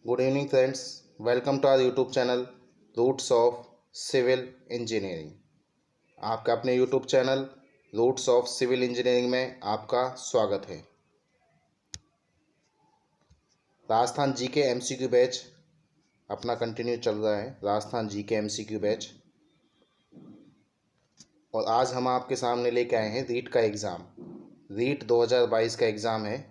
Good evening, friends. Welcome to our YouTube channel Roots of Civil Engineering. आपका अपने YouTube channel roots of civil engineering में आपका स्वागत है। राजस्थान जीके एमसीक्यू बैच अपना कंटिन्यू चल रहा है। राजस्थान जीके एमसीक्यू बैच, और आज हम आपके सामने लेके आए हैं रीट का एग्ज़ाम। रीट 2022 का एग्ज़ाम है।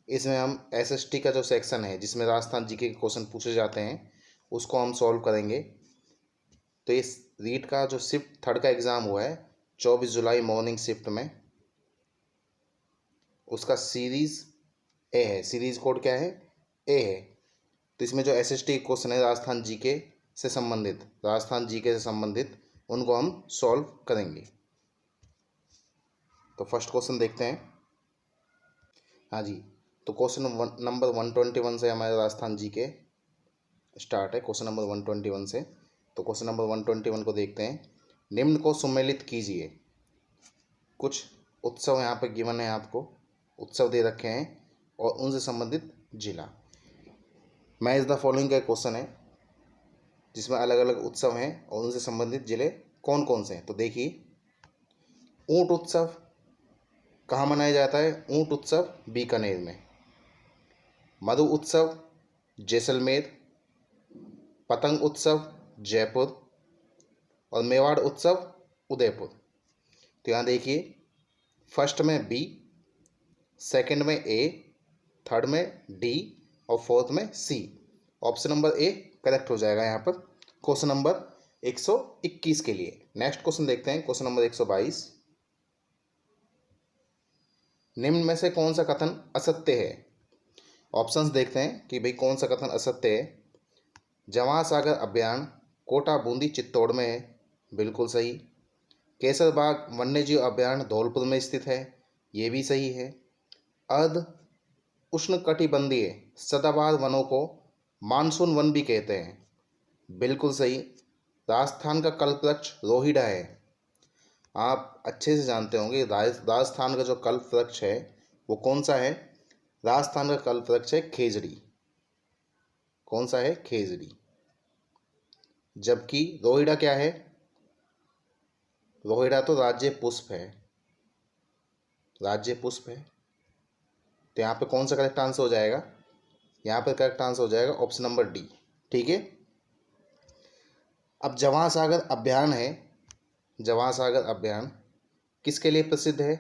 इसमें हम एसएसटी का जो सेक्शन है जिसमें राजस्थान जीके के क्वेश्चन पूछे जाते हैं उसको हम सॉल्व करेंगे। तो इस रीट का जो शिफ्ट थर्ड का एग्ज़ाम हुआ है 24 जुलाई मॉर्निंग शिफ्ट में, उसका सीरीज़ ए है। सीरीज़ कोड क्या है? ए है। तो इसमें जो एसएसटी क्वेश्चन है राजस्थान जीके से संबंधित उनको हम सॉल्व करेंगे। तो फर्स्ट क्वेश्चन देखते हैं। हाँ जी, तो क्वेश्चन नंबर 121 से हमारे राजस्थान जीके स्टार्ट है। क्वेश्चन नंबर 121 से। तो क्वेश्चन नंबर 121 को देखते हैं। निम्न को सम्मिलित कीजिए। कुछ उत्सव यहाँ पर गिवन है, आपको उत्सव दे रखे हैं और उनसे संबंधित जिला। मैच द फॉलोइंग का क्वेश्चन है जिसमें अलग अलग उत्सव हैं और उनसे संबंधित जिले कौन कौन से हैं। तो देखिए, ऊंट उत्सव कहाँ मनाया जाता है? ऊंट उत्सव बीकानेर में। मधु उत्सव जैसलमेर। पतंग उत्सव जयपुर। और मेवाड़ उत्सव उदयपुर। तो यहाँ देखिए, फर्स्ट में बी, सेकंड में ए, थर्ड में डी और फोर्थ में सी। ऑप्शन नंबर ए करेक्ट हो जाएगा यहाँ पर क्वेश्चन नंबर 121 के लिए। नेक्स्ट क्वेश्चन देखते हैं, क्वेश्चन नंबर 122। निम्न में से कौन सा कथन असत्य है? ऑप्शंस देखते हैं कि भाई कौन सा कथन असत्य है। जवाहर सागर अभ्यारण्य कोटा बूंदी चित्तौड़ में है, बिल्कुल सही। केसरबाग वन्यजीव अभ्यारण्य धौलपुर में स्थित है, ये भी सही है। अर्ध उष्णकटिबंधीय सदाबहार वनों को मानसून वन भी कहते हैं, बिल्कुल सही। राजस्थान का कल्पवृक्ष रोहिड़ा है। आप अच्छे से जानते होंगे राजस्थान का जो कल्पवृक्ष है वो कौन सा है? राजस्थान का कल्पवृक्ष है खेजड़ी। कौन सा है? खेजड़ी। जबकि रोहिड़ा क्या है? रोहिड़ा तो राज्य पुष्प है, राज्य पुष्प है। तो यहाँ पे कौन सा करेक्ट आंसर हो जाएगा? यहाँ पे करेक्ट आंसर हो जाएगा ऑप्शन नंबर डी। ठीक है। अब जवाहर सागर अभ्यारण्य है। जवाहर सागर अभ्यारण्य किसके लिए प्रसिद्ध है?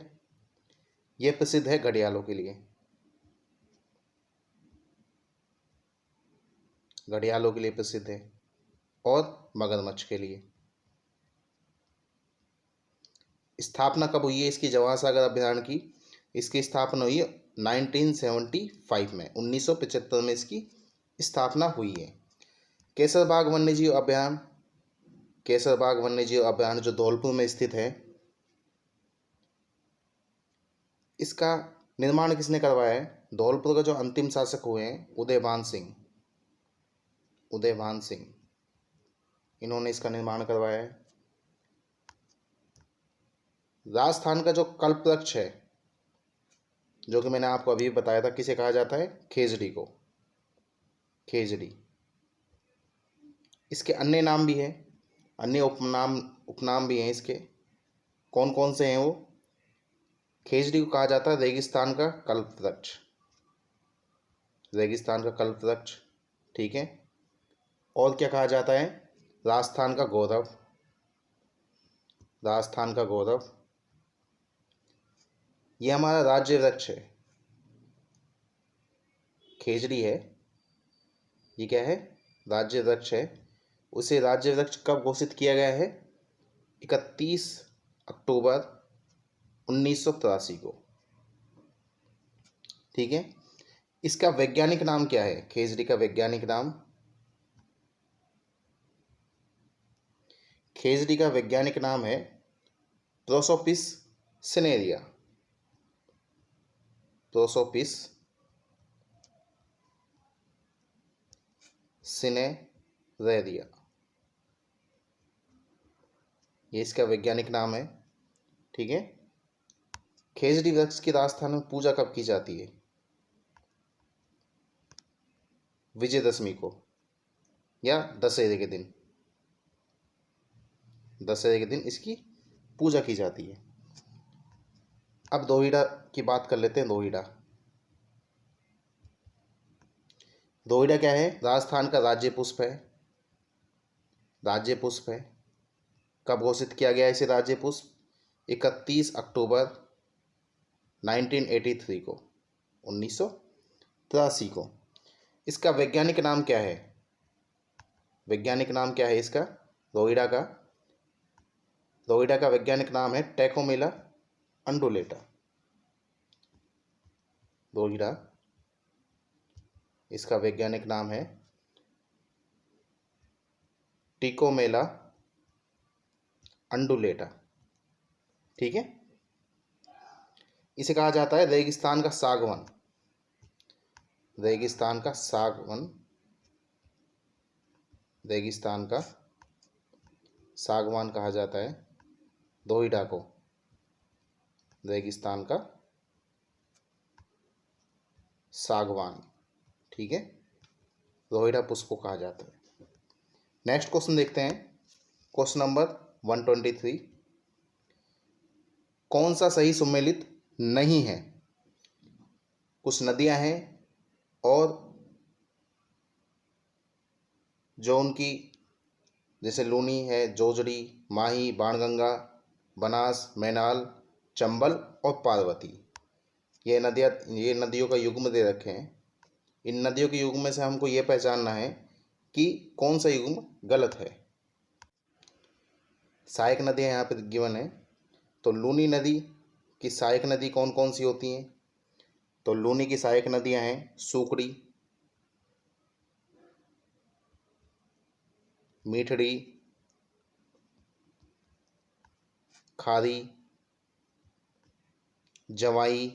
यह प्रसिद्ध है घड़ियालों के लिए। घड़ियालों के लिए प्रसिद्ध है और मगरमच्छ के लिए। स्थापना कब हुई है इसकी, जवाहर सागर अभ्यारण्य की? इसकी स्थापना हुई है 1975 में, 1975 में इसकी स्थापना हुई है। केसरबाग वन्यजीव अभ्यारण्य, केसरबाग वन्यजीव अभ्यारण्य जो धौलपुर में स्थित है, इसका निर्माण किसने करवाया है? धौलपुर का जो अंतिम शासक हुए हैं उदयभान सिंह, उदयभान सिंह, इन्होंने इसका निर्माण करवाया है। राजस्थान का जो कल्पवृक्ष है, जो कि मैंने आपको अभी बताया था, किसे कहा जाता है? खेजड़ी को, खेजड़ी। इसके अन्य नाम भी हैं, अन्य उपनाम भी हैं इसके। कौन कौन से हैं वो? खेजड़ी को कहा जाता है रेगिस्तान का कल्पवृक्ष, रेगिस्तान का कल्पवृक्ष। ठीक है। और क्या कहा जाता है? राजस्थान का गौरव, राजस्थान का गौरव। ये हमारा राज्य वृक्ष है, खेजड़ी है। ये क्या है? राज्य वृक्ष है। उसे राज्य वृक्ष कब घोषित किया गया है? 31 अक्टूबर 1983 को। ठीक है। इसका वैज्ञानिक नाम क्या है? खेजड़ी का वैज्ञानिक नाम, खेजड़ी का वैज्ञानिक नाम है प्रोसोपिस सिनेरिया, प्रोसोपिस सिनेरेरिया, ये इसका वैज्ञानिक नाम है। ठीक है। खेजड़ी वृक्ष की राजस्थान में पूजा कब की जाती है? विजयदशमी को या दशहरे के दिन, दशहरे के दिन इसकी पूजा की जाती है। अब दोहिड़ा की बात कर लेते हैं। दोहिड़ा क्या है? राजस्थान का राज्य पुष्प है, राज्य पुष्प है। कब घोषित किया गया इसे राज्य पुष्प? 31 अक्टूबर 1983 को, 1983 को। इसका वैज्ञानिक नाम क्या है? वैज्ञानिक नाम क्या है इसका? दोहिड़ा का वैज्ञानिक नाम है टैकोमेला अंडुलेटा। दोहिड़ा, इसका वैज्ञानिक नाम है टिकोमेला अंडुलेटा। ठीक है। इसे कहा जाता है रेगिस्तान का सागवन, रेगिस्तान का सागवन, रेगिस्तान का सागवान कहा जाता है दोहिड़ा को, रेगिस्तान का सागवान। ठीक है, दोहिड़ा पुष्प को कहा जाता है। नेक्स्ट क्वेश्चन देखते हैं, क्वेश्चन नंबर 123। कौन सा सही सुमेलित नहीं है? कुछ नदियां हैं और जो उनकी, जैसे लूनी है, जोजड़ी, माही, बाणगंगा, बनास, मैनाल, चंबल और पार्वती, ये नदियों का युग्म दे रखे हैं। इन नदियों के युग्म में से हमको ये पहचानना है कि कौन सा युग्म गलत है। सहायक नदियाँ यहाँ पे गिवन है। तो लूनी नदी की सहायक नदी कौन कौन सी होती हैं? तो लूनी की सहायक नदियाँ हैं सूकड़ी, मीठड़ी, खारी, जवाई,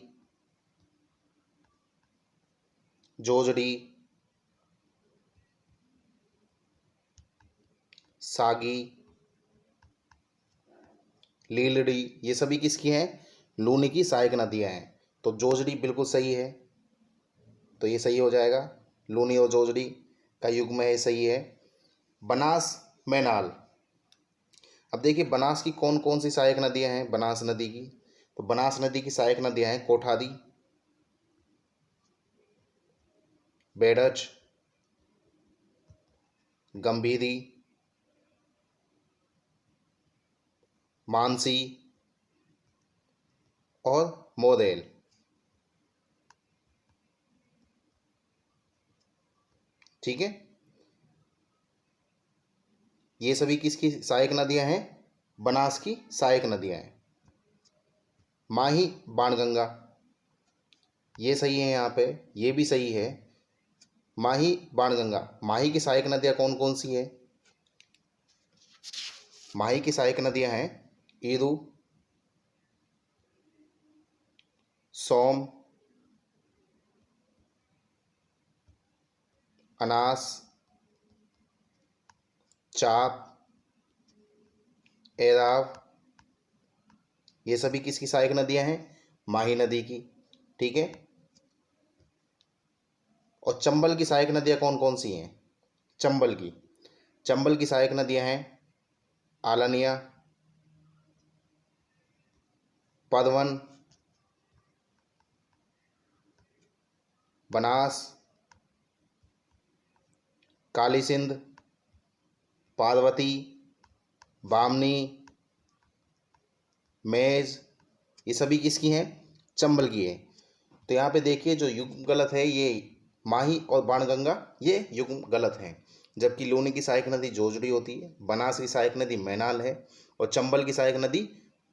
जोजड़ी, सागी, लीलड़ी। ये सभी किसकी हैं? लूनी की सहायक नदियाँ हैं। तो जोजड़ी बिल्कुल सही है, तो ये सही हो जाएगा। लूनी और जोजड़ी का युग्म है, सही है। बनास, मैनाल। अब देखिए बनास की कौन कौन सी सहायक नदियाँ हैं बनास नदी की? तो बनास नदी की सहायक नदियाँ हैं कोठारी, बेडच, गंभीरी, मानसी और मोरेल। ठीक है, ये सभी किसकी सहायक नदियां हैं? बनास की सहायक नदियां हैं। माही, बाणगंगा, ये सही है यहाँ पे, ये भी सही है। माही, बाणगंगा। माही की सहायक नदियां कौन कौन सी है? माही की सहायक नदियां हैं ईरू, सोम, अनास, चाप, एराव। ये सभी किसकी सहायक नदियां हैं? माही नदी की। ठीक है, और चंबल की सहायक नदियां कौन कौन सी हैं? चंबल की सहायक नदियां हैं आलनिया, पदवन, बनास, काली सिंध, पार्वती, बामनी, मेज। ये सभी किसकी हैं? चंबल की है। तो यहाँ पे देखिए जो युग्म गलत है ये माही और बाणगंगा, ये युग्म गलत है। जबकि लूनी की सहायक नदी जोजड़ी होती है, बनास की सहायक नदी मैनाल है और चंबल की सहायक नदी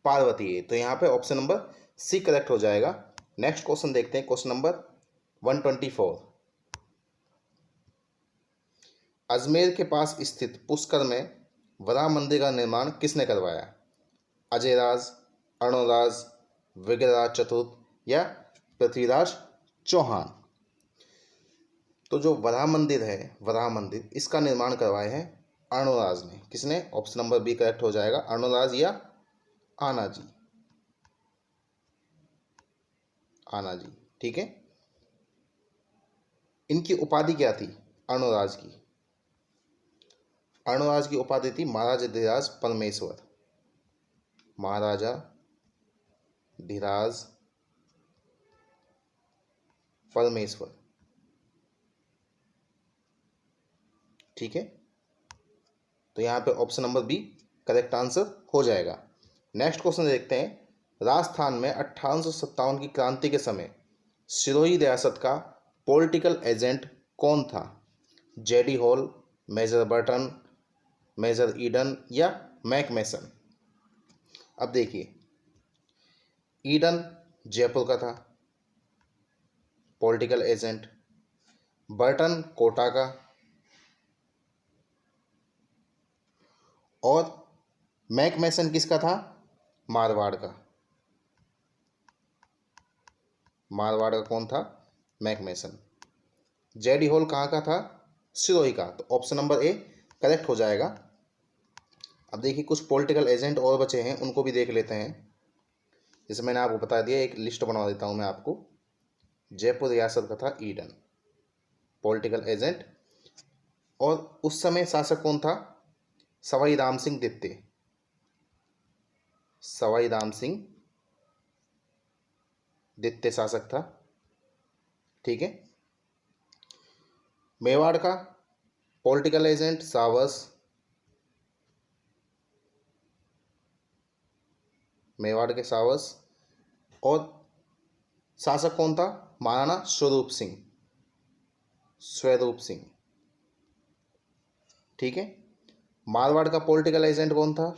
पार्वती है। तो यहाँ पे ऑप्शन नंबर सी करेक्ट हो जाएगा। नेक्स्ट क्वेश्चन देखते हैं, क्वेश्चन नंबर 124। अजमेर के पास स्थित पुष्कर में वराह मंदिर का निर्माण किसने करवाया? अजयराज, अर्णोराज, विग्रहराज चतुर्थ या पृथ्वीराज चौहान? तो जो वराह मंदिर है, वराह मंदिर, इसका निर्माण करवाए हैं अर्णोराज ने। किसने? ऑप्शन नंबर बी करेक्ट हो जाएगा, अर्णोराज या आनाजी, आनाजी। ठीक है, इनकी उपाधि क्या थी अर्णोराज की। अर्णोराज की उपाधि थी महाराजा धीराज परमेश्वर। महाराजा धीराज परमेश्वर। ठीक है, तो यहाँ पे option number B correct answer हो जाएगा। नेक्स्ट क्वेश्चन देखते हैं। राजस्थान में 1857 की क्रांति के समय सिरोही रियासत का पॉलिटिकल एजेंट कौन था? JD Hall, Major Burton, Major Eden या मैकमेसन? अब देखिए, ईडन जयपुर का था पॉलिटिकल एजेंट, बर्टन कोटा का, और मैकमेसन किसका था? मारवाड़ का। मारवाड़ का कौन था? मैकमेसन। जेडी हॉल कहाँ का था? सिरोही का। तो ऑप्शन नंबर ए करेक्ट हो जाएगा। अब देखिए, कुछ पॉलिटिकल एजेंट और बचे हैं, उनको भी देख लेते हैं। जैसे मैंने आपको बता दिया, एक लिस्ट बनवा देता हूँ मैं आपको। जयपुर रियासत का था ईडन, पॉलिटिकल एजेंट। और उस समय शासक कौन था? सवाई राम सिंह दित्ते। सवाई राम सिंह दित्ते शासक था। ठीक है। मेवाड़ का पॉलिटिकल एजेंट सावस। मेवाड़ के सावस। और शासक कौन था? महाराणा स्वरूप सिंह। स्वरूप सिंह। ठीक है। मारवाड़ का पॉलिटिकल एजेंट कौन था?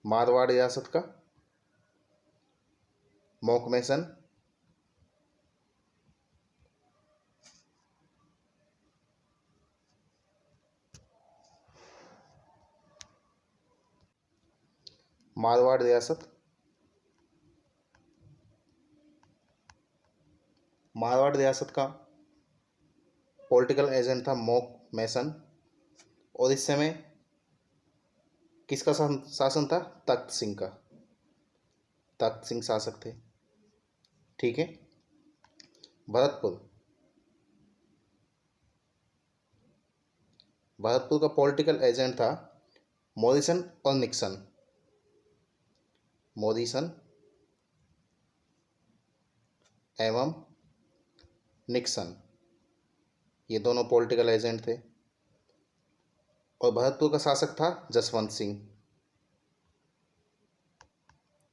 मारवाड़ रियासत का मैकमेसन। मारवाड़ रियासत, मारवाड़ रियासत का पॉलिटिकल एजेंट था मैकमेसन। और इस समय किसका शासन था? तख्त सिंह का। तख्त सिंह शासक थे। ठीक है। भरतपुर, भरतपुर का पॉलिटिकल एजेंट था मॉरिसन और निक्सन। मॉरिसन एवं निक्सन, ये दोनों पॉलिटिकल एजेंट थे। और भरतपुर का शासक था जसवंत सिंह।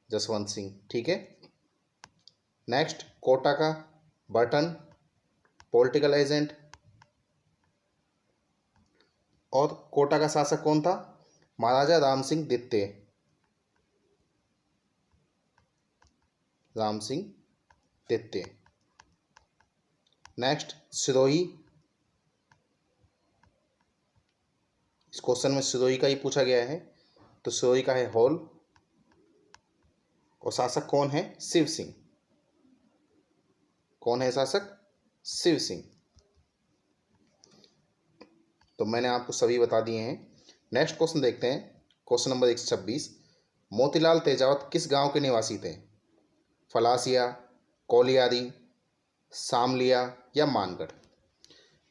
जसवंत सिंह। ठीक है। नेक्स्ट, कोटा का बर्टन, पॉलिटिकल एजेंट। और कोटा का शासक कौन था? महाराजा राम सिंह दित्ते। राम सिंह दित्ते। नेक्स्ट, सिरोही। इस क्वेश्चन में सिरोही का ही पूछा गया है, तो सिरोही का है हॉल। और शासक कौन है? शिव सिंह। कौन है शासक? शिव सिंह। तो मैंने आपको सभी बता दिए हैं। नेक्स्ट क्वेश्चन देखते हैं। Question number 126। मोतीलाल तेजावत किस गांव के निवासी थे? फलासिया, कोलियारी, सामलिया या मानगढ़?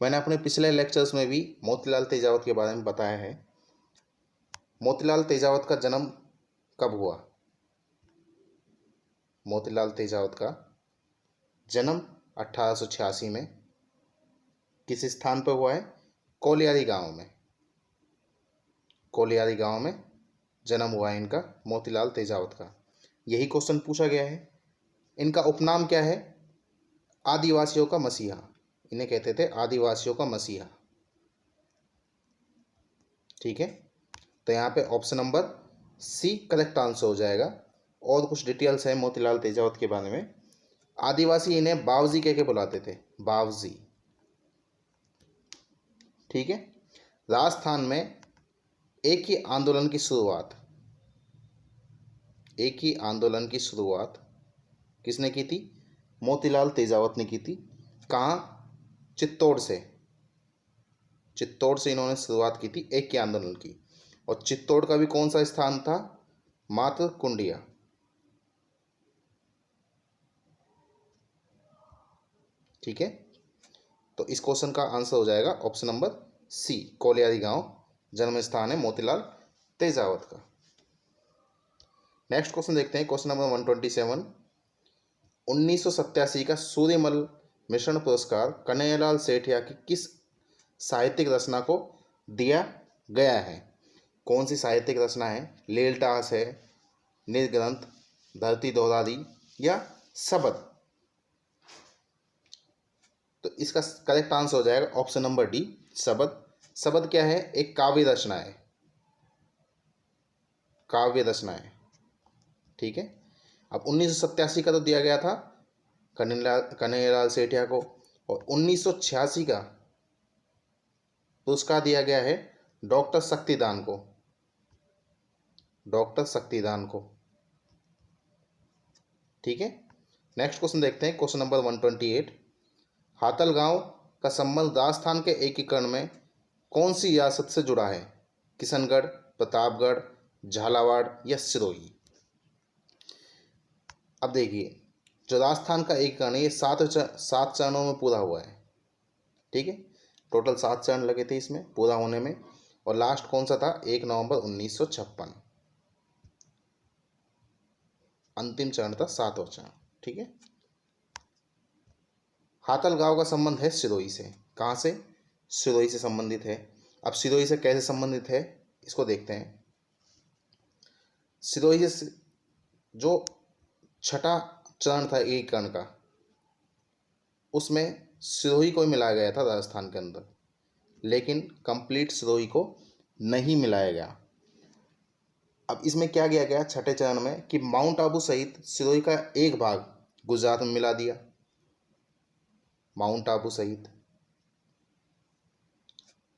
मैंने अपने पिछले लेक्चर्स में भी मोतीलाल तेजावत के बारे में बताया है। मोतीलाल तेजावत का जन्म कब हुआ? मोतीलाल तेजावत का जन्म 1886 में किस स्थान पर हुआ है? कोलियारी गांव में। कोलियारी गांव में जन्म हुआ है इनका, मोतीलाल तेजावत का। यही क्वेश्चन पूछा गया है। इनका उपनाम क्या है? आदिवासियों का मसीहा। इन्हें कहते थे आदिवासियों का मसीहा। ठीक है। तो यहाँ पे option number C correct answer हो जाएगा। और कुछ डिटेल्स है मोतीलाल तेजावत के बारे में। आदिवासी इन्हें बावजी कह के बुलाते थे, बावजी। ठीक है। राजस्थान में एक ही आंदोलन की शुरुआत, एक ही आंदोलन की शुरुआत किसने की थी? मोतीलाल तेजावत ने की थी। कहाँ? चित्तौड़ से। चित्तौड़ से इन्होंने शुरुआत की थी एक ही आंदोलन की। और चित्तौड़ का भी कौन सा स्थान था? मात्र कुंडिया। ठीक है। तो इस क्वेश्चन का आंसर हो जाएगा ऑप्शन नंबर सी, कोलियारी गांव जन्म स्थान है मोतीलाल तेजावत का। नेक्स्ट क्वेश्चन देखते हैं, क्वेश्चन नंबर 127। 1987 का सूर्यमल मिश्रण पुरस्कार कन्हैयालाल सेठिया की किस साहित्यिक रचना को दिया गया है? कौन सी साहित्यिक रचना है? लीलटास है, निर्ग्रंथ, धरती दोहरारी या शबद? तो इसका करेक्ट आंसर हो जाएगा ऑप्शन नंबर डी, शबद। शबद क्या है? एक काव्य रचना है, काव्य रचना है। ठीक है। अब 1987 का तो दिया गया था कन्हैयालाल सेठिया को, और 1986 का पुरस्कार दिया गया है डॉक्टर शक्तिदान को, डॉक्टर शक्तिदान को। ठीक है। नेक्स्ट क्वेश्चन देखते हैं, क्वेश्चन नंबर 128। हातलगांव का संबंध राजस्थान के एकीकरण में कौन सी रियासत से जुड़ा है? किशनगढ़, प्रतापगढ़, झालावाड़ या सिरोही? अब देखिए, जो राजस्थान का एकीकरण है ये सात चरणों में पूरा हुआ है। ठीक है, टोटल 7 चरण लगे थे इसमें पूरा होने में, और लास्ट कौन सा था? 1 नवंबर 1956, अंतिम चरण था 7वां चरण। ठीक है। हातलगांव का संबंध है सिरोही से। कहाँ से? सिरोही से संबंधित है। अब सिरोही से कैसे संबंधित है इसको देखते हैं। सिरोही से जो छठा चरण था एकीकरण का, उसमें सिरोही को मिलाया गया था राजस्थान के अंदर, लेकिन कंप्लीट सिरोही को नहीं मिलाया गया। अब इसमें क्या किया गया छठे चरण में कि माउंट आबू सहित सिरोही का एक भाग गुजरात में मिला दिया। माउंट आबू सहित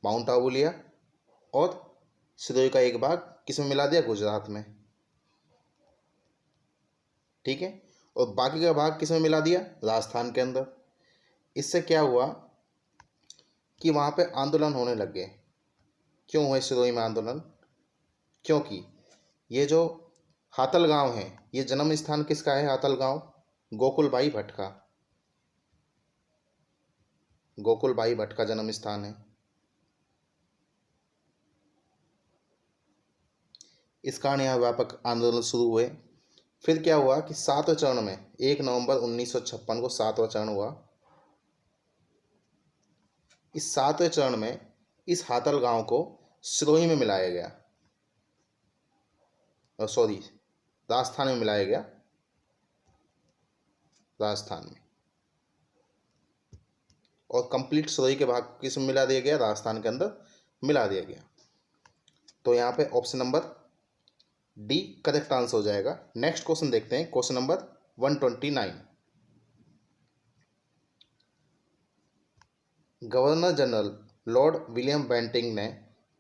माउंट आबू लिया और सिरोही का एक भाग किसमें मिला दिया? गुजरात में। ठीक है। और बाकी का भाग किसमें मिला दिया? राजस्थान के अंदर। इससे क्या हुआ कि वहाँ पे आंदोलन होने लग गए। क्यों हुए सिरोही में आंदोलन? क्योंकि ये जो हातलगांव है, ये जन्म स्थान किसका है? हातलगांव गोकुलभाई भट्ट का, गोकुलभाई भट्ट का जन्म स्थान है। इस कारण यहाँ व्यापक आंदोलन शुरू हुए। फिर क्या हुआ कि 7वें चरण में 1 नवंबर 1956 को 7वां चरण हुआ। इस 7वें चरण में इस हातलगांव को सिरोही में मिलाया गया, सॉरी राजस्थान में मिलाया गया, राजस्थान में। और कंप्लीट सिरोही के भाग किस में मिला दिया गया? राजस्थान के अंदर मिला दिया गया। तो यहाँ पे option number D correct answer हो जाएगा। नेक्स्ट क्वेश्चन देखते हैं, question number 129। Governor general Lord William Bentinck ने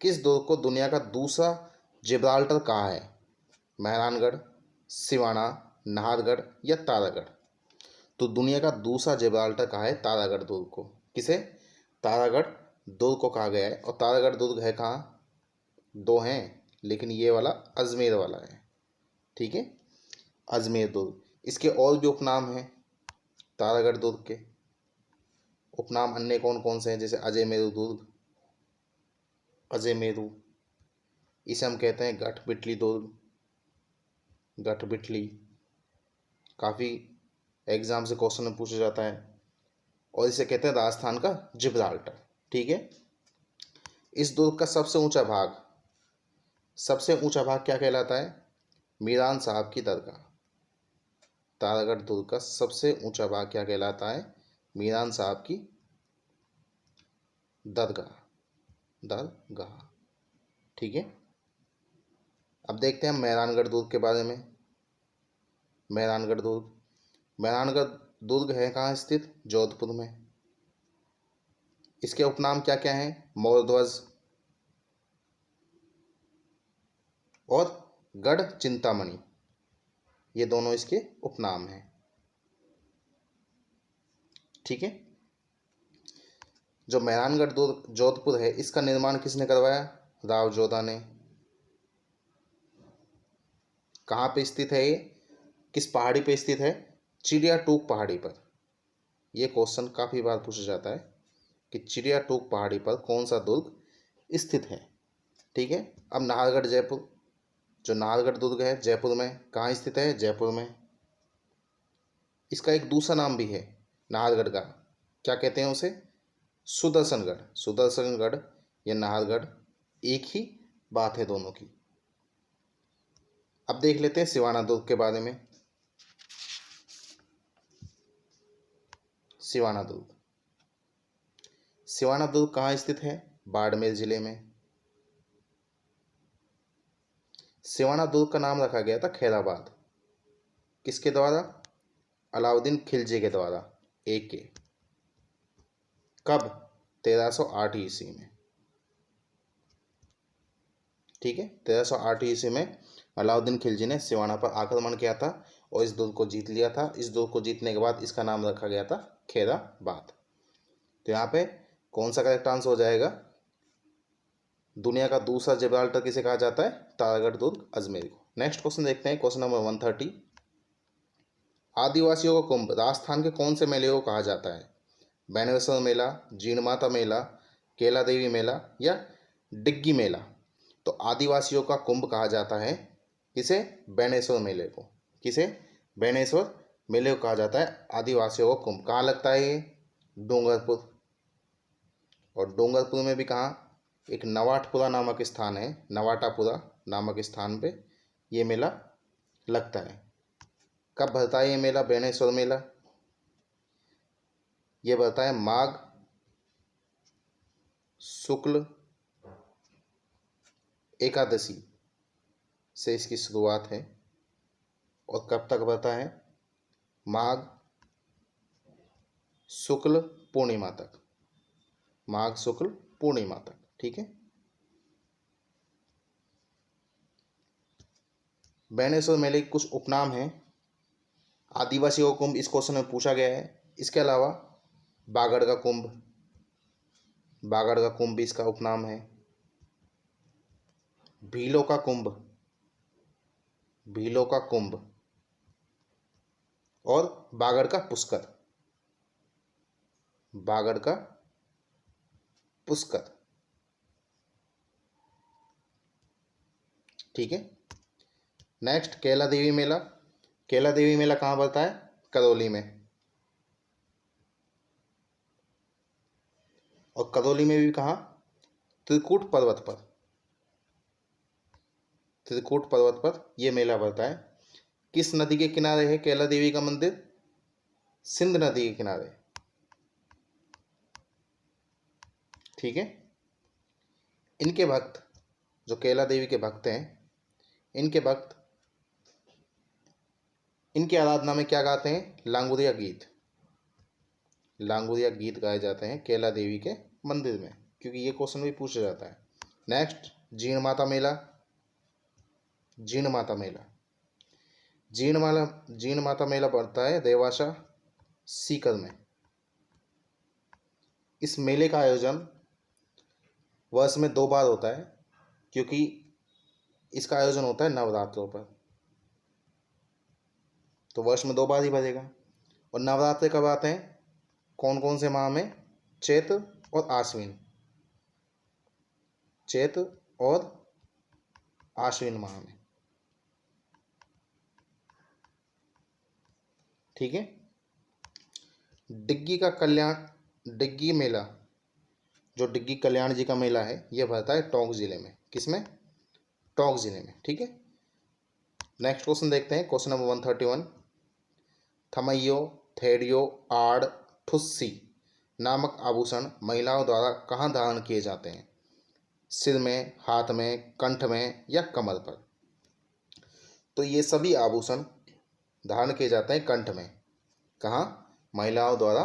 किस दुर्ग को दुनिया का दूसरा जिब्राल्टर कहा है? मेहरानगढ़, सिवाना, नाहरगढ़ या तारागढ़? तो दुनिया का दूसरा जिब्राल्टर कहा है तारागढ़ दुर्ग को। किसे? तारागढ़ दुर्ग को कहा गया है। और तारागढ़ दुर्ग है कहाँ? 2 हैं, लेकिन ये वाला अजमेर वाला है। ठीक है, अजमेर दुर्ग। इसके और भी उपनाम हैं तारागढ़ दुर्ग के। उपनाम अन्य कौन कौन से हैं? जैसे अजय मेरू दुर्ग, अजय मेरू, इसे हम कहते हैं गठ बिटली दुर्ग, गठ बिटली। काफ़ी एग्जाम से क्वेश्चन में पूछा जाता है। और इसे कहते हैं राजस्थान का जिब्राल्टर। ठीक है। इस दुर्ग का सबसे ऊंचा भाग क्या कहलाता है? मीरान साहब की दरगाह। तारागढ़ दुर्ग का सबसे ऊंचा भाग क्या कहलाता है? मीरान साहब की दरगाह, दरगाह। ठीक है। अब देखते हैं मेहरानगढ़ दुर्ग के बारे में। मेहरानगढ़ दुर्ग है कहाँ स्थित? जोधपुर में। इसके उपनाम क्या क्या हैं? मोरध्वज और गढ़ चिंतामणि, ये दोनों इसके उपनाम हैं। ठीक है। जो मेहरानगढ़ दुर्ग जोधपुर है, इसका निर्माण किसने करवाया? राव जोधा ने। कहाँ पे स्थित है ये? किस पहाड़ी पे स्थित है? चिड़िया टूक पहाड़ी पर। यह क्वेश्चन काफ़ी बार पूछा जाता है। कि चिड़िया टूक पहाड़ी पर कौन सा दुर्ग स्थित है। ठीक है, अब नाहरगढ़ जयपुर, जो नाहरगढ़ दुर्ग है जयपुर में, कहाँ स्थित है, जयपुर में। इसका एक दूसरा नाम भी है नाहरगढ़ का, क्या कहते हैं उसे, सुदर्शनगढ़। सुदर्शनगढ़ या नाहरगढ़ एक ही बात है दोनों की। अब देख लेते हैं सिवाना दुर्ग के बारे में। सिवाना दुर्ग, सिवाना दुर्ग कहाँ स्थित है, बाड़मेर जिले में। सिवाना दुर्ग का नाम रखा गया था खैराबाद, किसके द्वारा, अलाउद्दीन खिलजी के द्वारा, एक के। कब, 1308 ईस्वी में। ठीक है, 1308 ईस्वी में अलाउद्दीन खिलजी ने सिवाना पर आक्रमण किया था और इस दुर्ग को जीत लिया था। इस दुर्ग को जीतने के बाद इसका नाम रखा गया था खैराबाद। तो यहाँ पे कौन सा करेक्ट आंसर हो जाएगा, दुनिया का दूसरा जिब्राल्टर किसे कहा जाता है, तारागढ़ दुर्ग अजमेर को। नेक्स्ट क्वेश्चन देखते हैं, क्वेश्चन नंबर 130। आदिवासियों का कुंभ राजस्थान के कौन से मेले को कहा जाता है, बैनेश्वर मेला, जीण माता मेला, केला देवी मेला या डिग्गी मेला। तो आदिवासियों का कुंभ कहा जाता है किसे, बैनेश्वर मेले को। किसे, बैनेश्वर मेले को कहा जाता है आदिवासियों का कुंभ। कहाँ लगता है ये, डूंगरपुर। और डूंगरपुर में भी कहाँ, एक नवाटपुरा नामक स्थान है, नवाटापुरा नामक स्थान पे ये मेला लगता है। कब भरता है ये मेला, बैनेश्वर मेला, ये भरता है माघ शुक्ल एकादशी से इसकी शुरुआत है और कब तक भरता है, माघ शुक्ल पूर्णिमा तक, माघ शुक्ल पूर्णिमा तक। ठीक है, बैनेश्वर मेले के कुछ उपनाम हैं। आदिवासियों का कुंभ इस क्वेश्चन में पूछा गया है। इसके अलावा बागड़ का कुंभ, बागड़ का कुंभ भी इसका उपनाम है। भीलों का कुंभ, भीलों का कुंभ और बागड़ का पुष्कर, बागड़ का पुष्कर। ठीक है, नेक्स्ट कैला देवी मेला। कैला देवी मेला कहाँ पड़ता है, करौली में। और करौली में भी कहाँ, त्रिकूट पर्वत पर, त्रिकूट पर्वत पर यह मेला पड़ता है। किस नदी के किनारे है कैला देवी का मंदिर, सिंध नदी के किनारे। ठीक है, इनके भक्त, जो कैला देवी के भक्त हैं, इनके भक्त इनकी आराधना में क्या गाते हैं, लांगुरिया गीत, लांगुरिया गीत गाए जाते हैं कैला देवी के मंदिर में, क्योंकि ये क्वेश्चन भी पूछा जाता है। नेक्स्ट जीण माता मेला, जीण माता मेला, जीण माता मेला पड़ता है देवासा सीकर में। इस मेले का आयोजन वर्ष में 2 बार होता है, क्योंकि इसका आयोजन होता है नवरात्रों पर, तो वर्ष में 2 बार ही बजेगा। और नवरात्रे कब आते हैं, कौन कौन से माह में, चैत्र और आश्विन, चैत्र और आश्विन माह में। ठीक है, डिग्गी का कल्याण, डिग्गी मेला, जो डिग्गी कल्याण जी का मेला है, यह भरता है टोंक जिले में। किसमें, टोंक जिले में। ठीक है, नेक्स्ट क्वेश्चन देखते हैं, क्वेश्चन नंबर 131। थमैयो, थेडियो, आड़, ठुस्सी नामक आभूषण महिलाओं द्वारा कहाँ धारण किए जाते हैं, सिर में, हाथ में, कंठ में या कमर पर। तो ये सभी आभूषण धारण किए जाते हैं कंठ में। कहाँ, महिलाओं द्वारा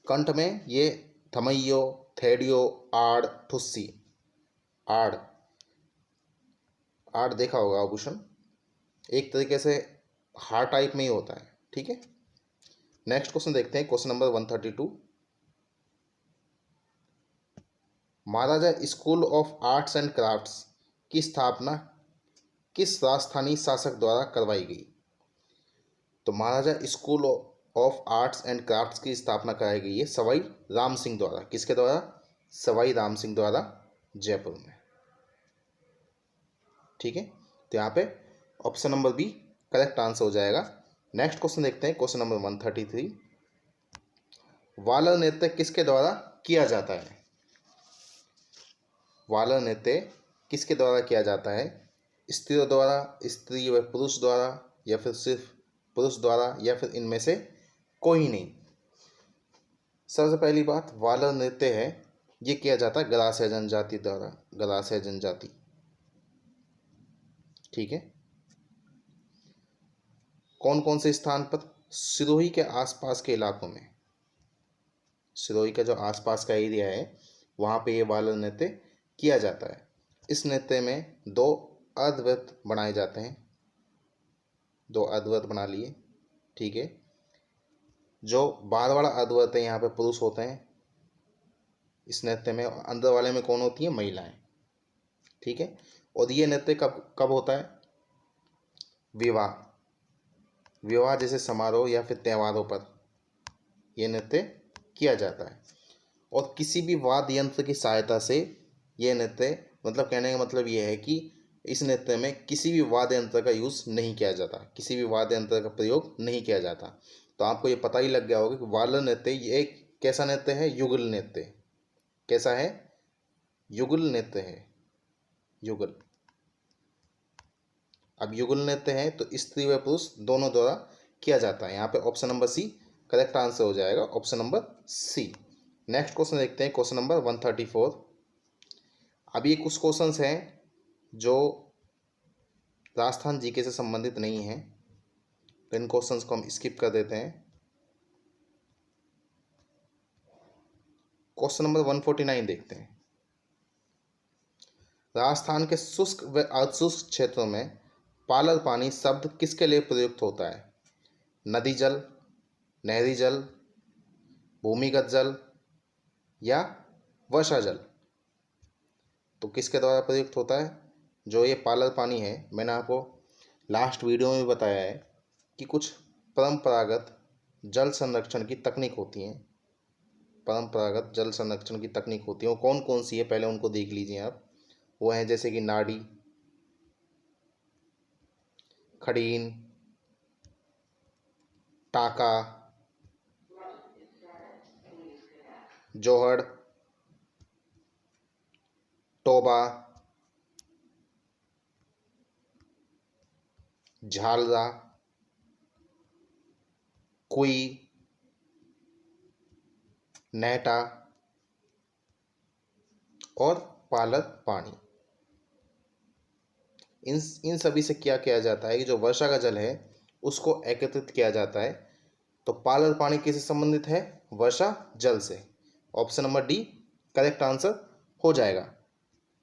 कंठ में। ये थमैयो, थेडियो, आड़, ठुस्सी। आड़, आड़ देखा होगा आभूषण, एक तरीके से हार टाइप में ही होता है। ठीक है, नेक्स्ट क्वेश्चन देखते हैं, question number 132। Maharaja school of arts and crafts की स्थापना किस राजस्थानी शासक द्वारा करवाई गई। तो Maharaja school of arts and crafts की स्थापना कराई गई है सवाई राम सिंह द्वारा। किसके द्वारा? सवाई राम सिंह द्वारा, जयपुर में। ठीक है, तो यहाँ पे option number B correct answer हो जाएगा। नेक्स्ट क्वेश्चन देखते हैं, क्वेश्चन नंबर 133। वालर नृत्य किसके द्वारा किया जाता है? वालर नृत्य किसके द्वारा किया जाता है? स्त्रियों द्वारा, स्त्री व पुरुष द्वारा, या फिर सिर्फ पुरुष द्वारा, या फिर इनमें से कोई नहीं। सबसे पहली बात, वालर नृत्य है ये किया जाता है गरासिया जनजाति द्वारा, गरासिया जनजाति। ठीक है, कौन कौन से स्थान पर? सिरोही के आसपास के इलाकों में, सिरोही का जो आसपास का एरिया है वहाँ पे ये वालर नृत्य किया जाता है। इस नृत्य में 2 अर्धवृत्त बनाए जाते हैं, 2 अर्धवृत्त बना लिए। ठीक है, जो बाहर वाला अर्धवृत्त है यहाँ पे पुरुष होते हैं इस नृत्य में, अंदर वाले में कौन होती है? महिलाएं। ठीक है, और ये नृत्य कब कब होता है? विवाह, विवाह जैसे समारोह या फिर त्योहारों पर यह नृत्य किया जाता है। और किसी भी वाद्य यंत्र की सहायता से यह नृत्य, मतलब कहने का मतलब यह है कि इस नृत्य में किसी भी वाद्य यंत्र का यूज़ नहीं किया जाता, किसी भी वाद्य यंत्र का प्रयोग नहीं किया जाता। तो आपको ये पता ही लग गया होगा कि वालर नृत्य ये एक कैसा नृत्य है? युगल नृत्य। कैसा है? युगल नृत्य है, युगल। अब युगल नृत्य है तो स्त्री व पुरुष दोनों द्वारा किया जाता है। यहाँ पे option number C correct answer हो जाएगा, option number C. Next question देखते हैं, क्वेश्चन नंबर 134। अब ये कुछ क्वेश्चंस हैं जो राजस्थान जीके से संबंधित नहीं हैं, तो इन क्वेश्चंस को हम स्किप कर देते हैं। क्वेश्चन नंबर 149 देखते हैं। राजस्थान के शुष्क व अर्धशुष्क क्षेत्रों में पालर पानी शब्द किसके लिए प्रयुक्त होता है? नदी जल, नहरी जल, भूमिगत जल या वर्षा जल? तो किसके द्वारा प्रयुक्त होता है? जो ये पालर पानी है, मैंने आपको लास्ट वीडियो में बताया है कि कुछ परंपरागत जल संरक्षण की तकनीक होती हैं, परंपरागत जल संरक्षण की तकनीक होती है। वो कौन कौन सी है पहले उनको देख लीजिए आप। वो हैं जैसे कि नाड़ी, खड़ीन, टाका, जोहड़, टोबा, झालरा, कुई, नैटा और पालर पानी। इन सभी से क्या किया जाता है कि जो वर्षा का जल है उसको एकत्रित किया जाता है। तो पालर पानी किससे संबंधित है? वर्षा जल से। Option number D correct answer हो जाएगा।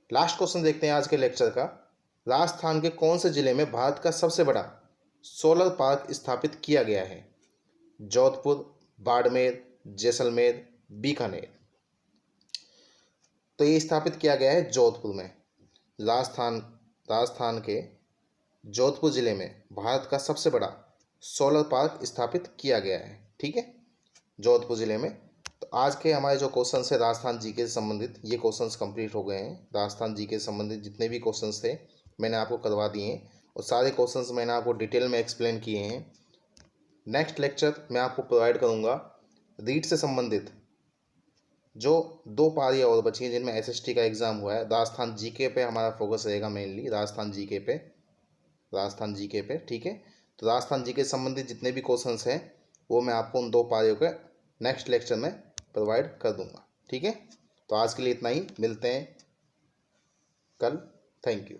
लास्ट क्वेश्चन देखते हैं आज के लेक्चर का। राजस्थान के कौन से जिले में भारत का सबसे बड़ा सोलर पार्क स्थापित किया गया है? जोधपुर, बाड़मेर, जैसलमेर, बीकानेर? तो ये स्थापित किया गया है जोधपुर में। राजस्थान के जोधपुर जिले में भारत का सबसे बड़ा सोलर पार्क स्थापित किया गया है। ठीक है, जोधपुर जिले में। तो आज के हमारे जो क्वेश्चंस है राजस्थान जीके से संबंधित, ये क्वेश्चंस कंप्लीट हो गए हैं। राजस्थान जीके से संबंधित जितने भी क्वेश्चंस थे मैंने आपको करवा दिए हैं, और सारे क्वेश्चंस मैंने आपको डिटेल में एक्सप्लेन किए हैं। नेक्स्ट लेक्चर मैं आपको प्रोवाइड करूँगा रीट से संबंधित जो 2 पारियाँ और बची हैं जिनमें एसएसटी का एग्ज़ाम हुआ है। राजस्थान जीके पे हमारा फोकस रहेगा मेनली, राजस्थान जीके पे। ठीक है, तो राजस्थान जीके से संबंधित जितने भी क्वेश्चंस हैं वो मैं आपको उन 2 पारियों के नेक्स्ट लेक्चर में प्रोवाइड कर दूंगा। ठीक है, तो आज के लिए इतना ही, मिलते हैं कल। Thank you.